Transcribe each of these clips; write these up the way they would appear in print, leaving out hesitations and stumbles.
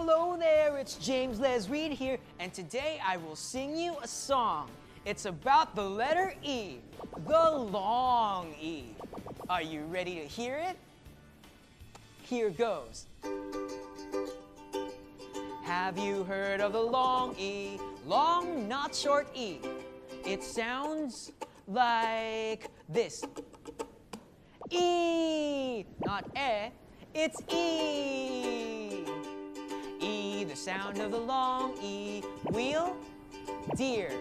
Hello there, it's James Les Reed here, and today I will sing you a song. It's about the letter E, the long E. Are you ready to hear it? Here goes. Have you heard of the long E? Long, not short E. It sounds like this. E, not E, it's E. E, the sound of the long E. Wheel, deer,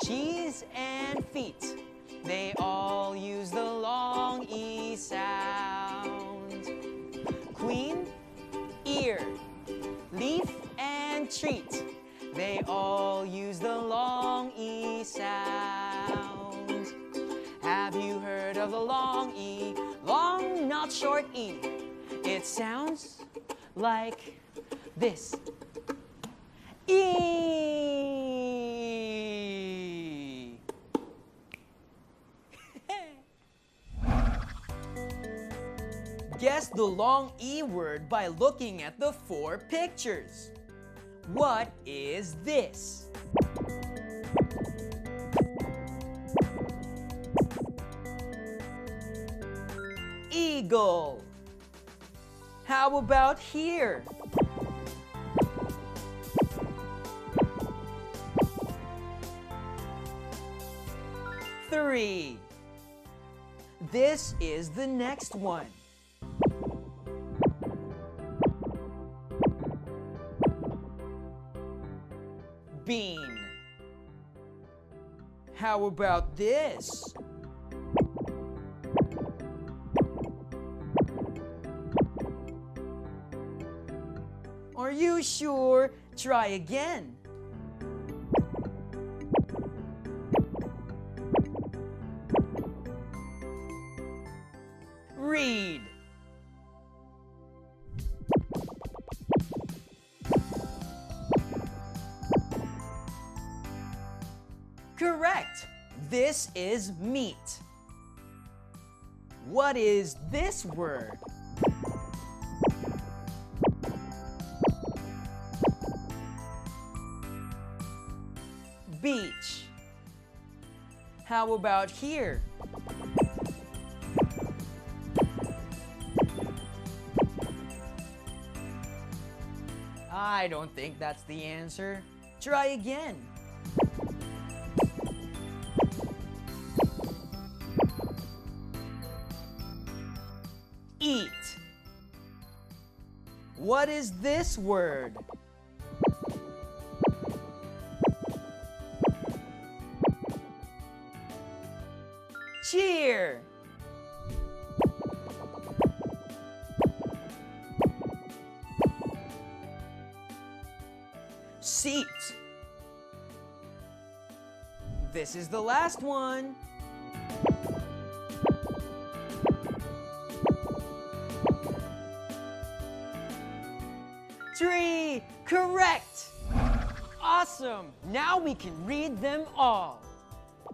cheese, and feet. They all use the long E sound. Queen, ear, leaf, and treat. They all use the long E sound. Have you heard of the long E? Long, not short E. It sounds like this. E. Guess the long E word by looking at the 4 pictures. What is this? Eagle. How about here? Three. This is the next one. Bean. How about this? Are you sure? Try again. Read. Correct. This is meat. What is this word? Beach. How about here? I don't think that's the answer. Try again. Eat. What is this word? Cheer. Seat. This is the last one. Tree. Correct. Awesome. Now we can read them all.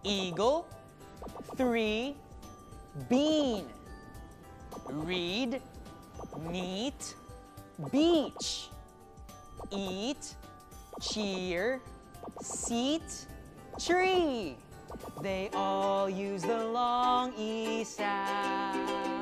Eagle. 3. Bean. Read. Meat. Beach. Eat. Cheer. Seat. Tree. They all use the long E sound.